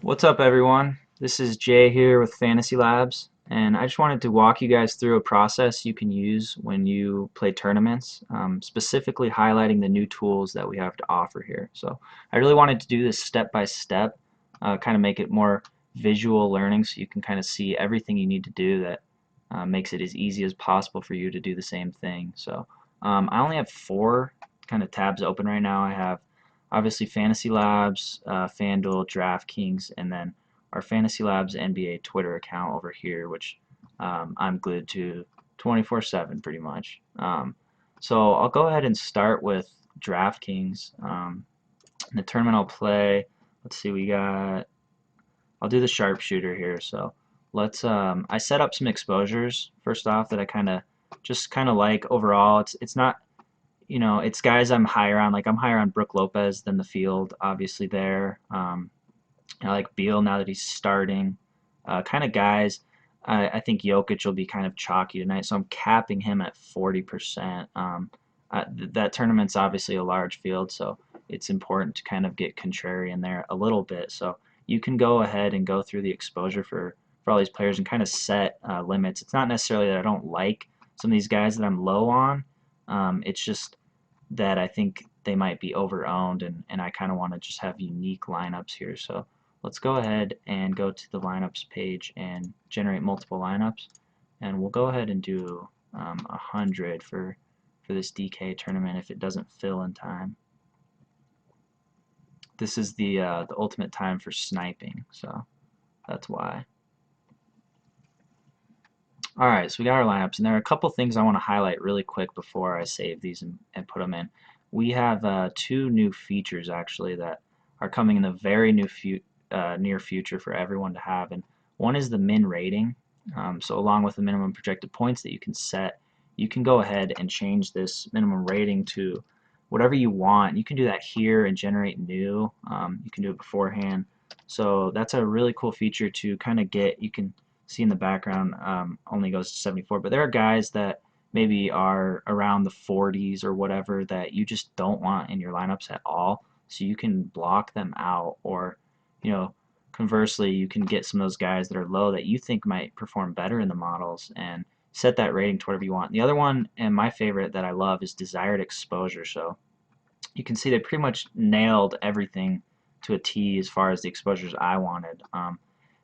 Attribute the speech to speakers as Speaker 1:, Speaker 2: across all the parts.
Speaker 1: What's up, everyone? This is Jay here with Fantasy Labs, and I just wanted to walk you guys through a process you can use when you play tournaments, specifically highlighting the new tools that we have to offer here. So I really wanted to do this step by step, kind of make it more visual learning so you can kind of see everything you need to do that makes it as easy as possible for you to do the same thing. So I only have four kind of tabs open right now. I have obviously Fantasy Labs, FanDuel, Draftkings, and then our Fantasy Labs NBA Twitter account over here, which I'm glued to 24/7 pretty much. So I'll go ahead and start with Draftkings. The tournament I'll play, let's see, I'll do the sharpshooter here. So I set up some exposures first off that I kind of like overall. It's not, it's guys I'm higher on. Like I'm higher on Brook Lopez than the field, obviously there. I like Beal now that he's starting. Kind of guys, I think Jokic will be kind of chalky tonight, so I'm capping him at 40%. That tournament's obviously a large field, so it's important to kind of get contrarian there a little bit. So you can go ahead and go through the exposure for all these players and kind of set limits. It's not necessarily that I don't like some of these guys that I'm low on. It's just that I think they might be over-owned, and I kind of want to just have unique lineups here. So let's go ahead and go to the lineups page and generate multiple lineups. And we'll go ahead and do 100 for this DK tournament if it doesn't fill in time. This is the ultimate time for sniping, so that's why. Alright, so we got our lineups, and there are a couple things I want to highlight really quick before I save these and put them in. We have two new features actually that are coming in the very near future for everyone to have, and one is the min rating. So along with the minimum projected points that you can set, you can go ahead and change this minimum rating to whatever you want. You can do that here and generate new. You can do it beforehand. So that's a really cool feature to kind of get. You can see in the background only goes to 74, but there are guys that maybe are around the 40s or whatever that you just don't want in your lineups at all, so you can block them out, or conversely you can get some of those guys that are low that you think might perform better in the models and set that rating to whatever you want. The other one, and my favorite that I love, is desired exposure. So you can see they pretty much nailed everything to a T as far as the exposures I wanted.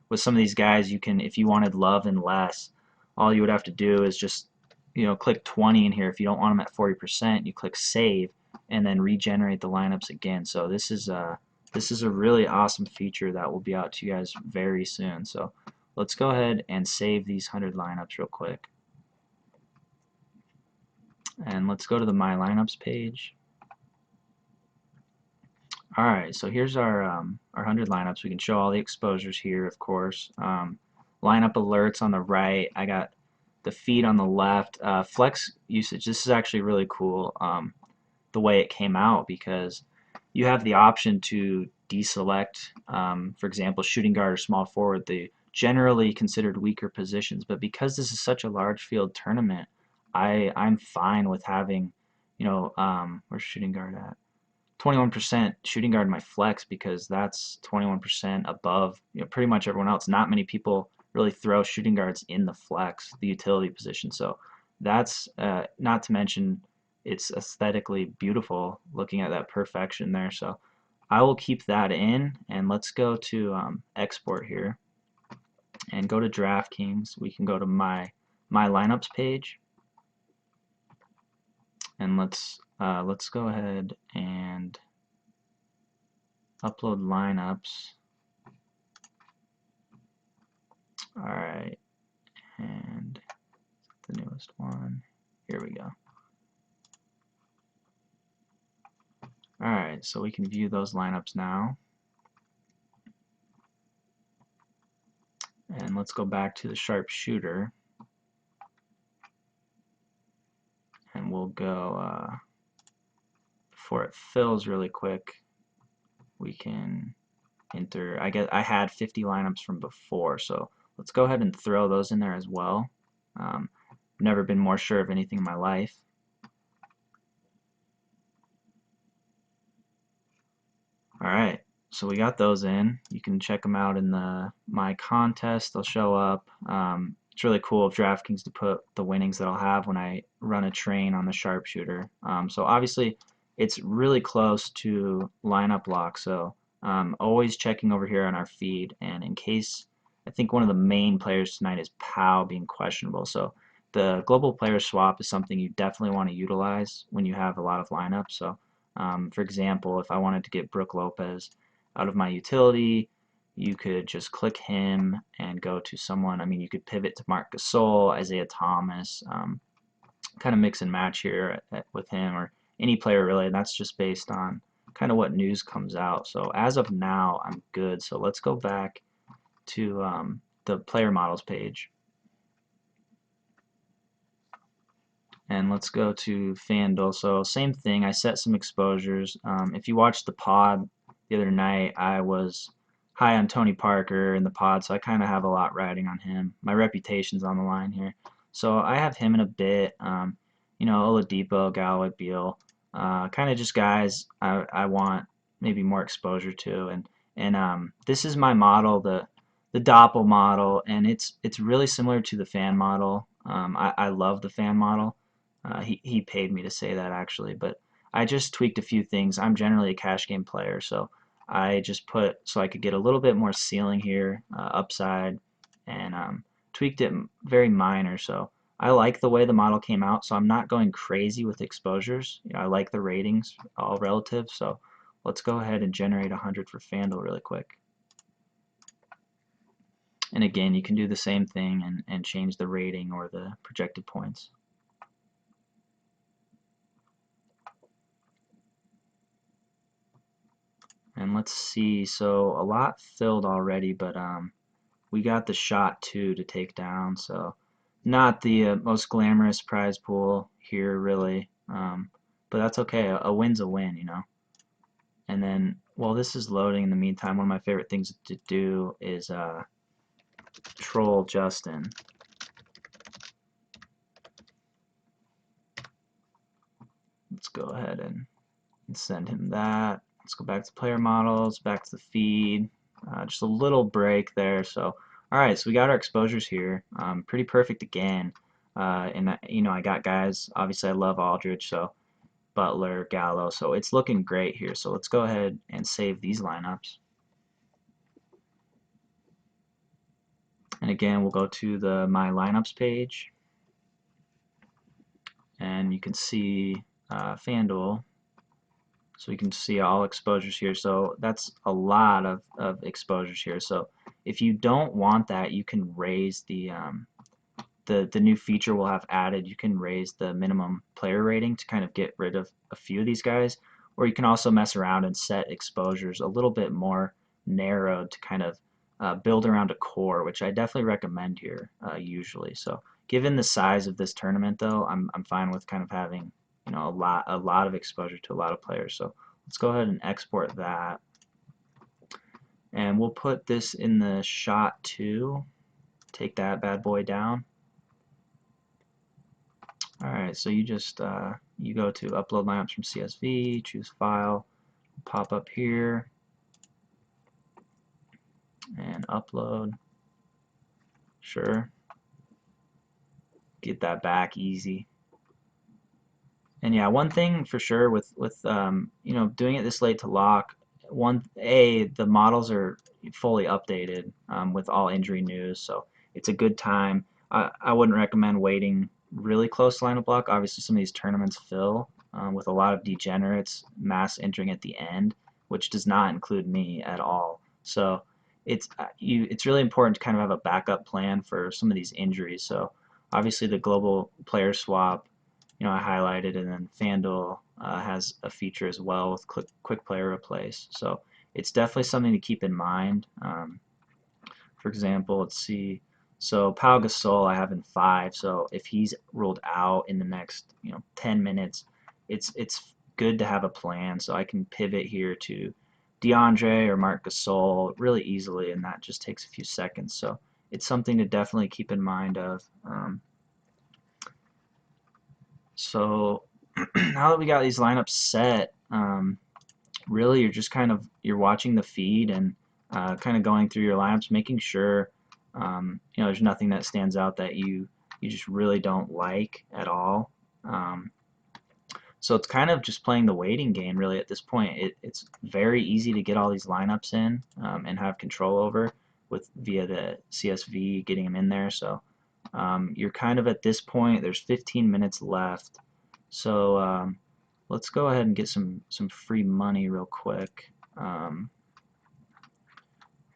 Speaker 1: With some of these guys, you can, if you wanted love and less, all you would have to do is just click 20 in here. If you don't want them at 40%, you click save and then regenerate the lineups again. So this is a really awesome feature that will be out to you guys very soon. So let's go ahead and save these 100 lineups real quick. And let's go to the My Lineups page. Alright, so here's our 100 lineups. We can show all the exposures here, of course. Lineup alerts on the right. I got the feed on the left. Flex usage. This is actually really cool, the way it came out, because you have the option to deselect, for example, shooting guard or small forward, the generally considered weaker positions. But because this is such a large field tournament, I'm fine with having, where's shooting guard at? 21% shooting guard in my flex, because that's 21% above pretty much everyone else. Not many people really throw shooting guards in the flex, the utility position. So that's not to mention it's aesthetically beautiful looking at that perfection there. So I will keep that in, and let's go to export here and go to DraftKings. We can go to my lineups page, and let's go ahead and upload lineups. Alright, and the newest one. Here we go. Alright, so we can view those lineups now. And let's go back to the sharpshooter. And we'll go, before it fills really quick, we can enter, I had 50 lineups from before, so let's go ahead and throw those in there as well. Never been more sure of anything in my life. Alright, So we got those in. You can check them out in the my contest. They'll show up. It's really cool of DraftKings to put the winnings that I'll have when I run a train on the sharpshooter. So obviously it's really close to lineup lock. So always checking over here on our feed. And in case, I think one of the main players tonight is Powell being questionable. So the global player swap is something you definitely want to utilize when you have a lot of lineups. So for example, if I wanted to get Brook Lopez out of my utility, you could just click him and go to someone. I mean, you could pivot to Marc Gasol, Isaiah Thomas, kind of mix and match here with him or any player really. And that's just based on kind of what news comes out. So as of now, I'm good. So let's go back to the player models page. And let's go to FanDuel. So same thing, I set some exposures. If you watched the pod the other night, I was high on Tony Parker in the pod, so I kind of have a lot riding on him. My reputation's on the line here. So I have him in a bit. You know, Oladipo, Galloway, Beal, kind of just guys I want maybe more exposure to. And this is my model, the Doppel model, and it's really similar to the fan model. I love the fan model. He paid me to say that actually, but I just tweaked a few things. I'm generally a cash game player, so I just put so I could get a little bit more ceiling here, upside, and tweaked it very minor. So I like the way the model came out, so I'm not going crazy with exposures. You know, I like the ratings, all relative. So let's go ahead and generate 100 for FanDuel really quick. And again, you can do the same thing and change the rating or the projected points. And let's see, so a lot filled already, but we got the shot 2 to take down, so not the most glamorous prize pool here really, but that's okay. A win's a win, you know. And then while this is loading in the meantime, one of my favorite things to do is troll Justin. Let's go ahead and send him that. Let's go back to player models, back to the feed. Just a little break there. So, all right, so we got our exposures here. Pretty perfect again. And you know, I got guys. Obviously, I love Aldridge, so Butler, Gallo. So it's looking great here. So let's go ahead and save these lineups. And again, we'll go to the My Lineups page, and you can see FanDuel. So you can see all exposures here. So that's a lot of exposures here. So if you don't want that, you can raise the new feature we'll have added. You can raise the minimum player rating to kind of get rid of a few of these guys. Or you can also mess around and set exposures a little bit more narrowed to kind of build around a core, which I definitely recommend here usually. So given the size of this tournament though, I'm fine with kind of having, you know, a lot of exposure to a lot of players. So let's go ahead and export that, and we'll put this in the shot 2. Take that bad boy down. All right, so you just you go to upload lineups from CSV, choose file, pop up here, and upload. Sure, get that back easy. And yeah, one thing for sure with you know, doing it this late to lock, the models are fully updated with all injury news, so it's a good time. I wouldn't recommend waiting really close to lineup block. Obviously, some of these tournaments fill with a lot of degenerates mass entering at the end, which does not include me at all. So it's really important to kind of have a backup plan for some of these injuries. So obviously, the global player swap, you know, I highlighted, and then FanDuel has a feature as well with quick player replace. So it's definitely something to keep in mind. For example, let's see. So Pau Gasol I have in 5. So if he's ruled out in the next 10 minutes, it's good to have a plan. So I can pivot here to DeAndre or Marc Gasol really easily, and that just takes a few seconds. So it's something to definitely keep in mind of. So now that we got these lineups set, really you're just you're watching the feed and kind of going through your lineups, making sure there's nothing that stands out that you just really don't like at all. Um, so it's kind of just playing the waiting game really at this point. It's very easy to get all these lineups in and have control over via the CSV, getting them in there. So you're kind of at this point, there's 15 minutes left. So let's go ahead and get some free money real quick.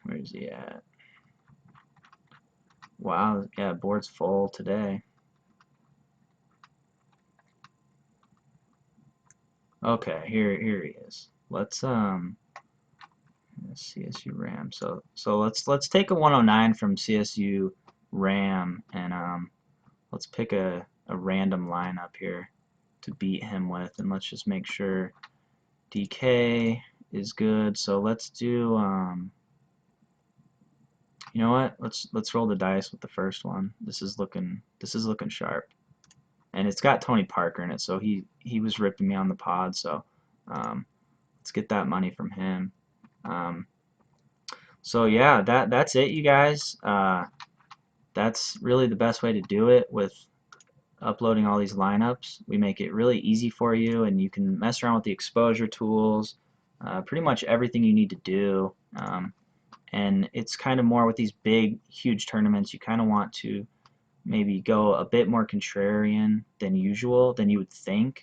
Speaker 1: Where's he at? Wow, yeah, board's full today. Okay, here he is. Let's CSU RAM. So let's take a 109 from CSU RAM and let's pick a random lineup here to beat him with, and let's just make sure DK is good. So let's do you know what? Let's roll the dice with the first one. This is looking sharp. And it's got Tony Parker in it, so he was ripping me on the pod, so let's get that money from him. So yeah, that's it, you guys. That's really the best way to do it with uploading all these lineups. We make it really easy for you, and you can mess around with the exposure tools, pretty much everything you need to do. And it's kind of more with these big, huge tournaments, you kind of want to maybe go a bit more contrarian than usual, than you would think,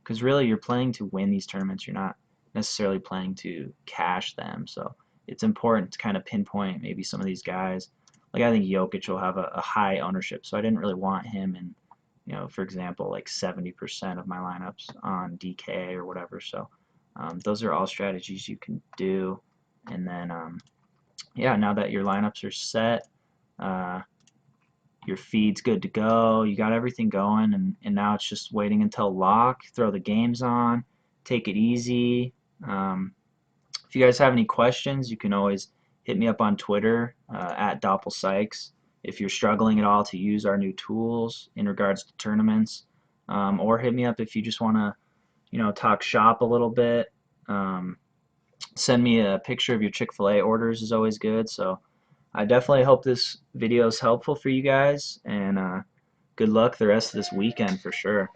Speaker 1: because really you're playing to win these tournaments. You're not necessarily playing to cash them. So it's important to kind of pinpoint maybe some of these guys. Like I think Jokic will have a high ownership, so I didn't really want him in, for example, like 70% of my lineups on DK or whatever. So those are all strategies you can do. And then yeah, now that your lineups are set, uh, your feed's good to go, you got everything going, and now it's just waiting until lock, throw the games on, take it easy. If you guys have any questions, you can always hit me up on Twitter at DoppelSykes if you're struggling at all to use our new tools in regards to tournaments, or hit me up if you just want to talk shop a little bit. Send me a picture of your Chick-fil-A orders is always good. So I definitely hope this video is helpful for you guys, and good luck the rest of this weekend for sure.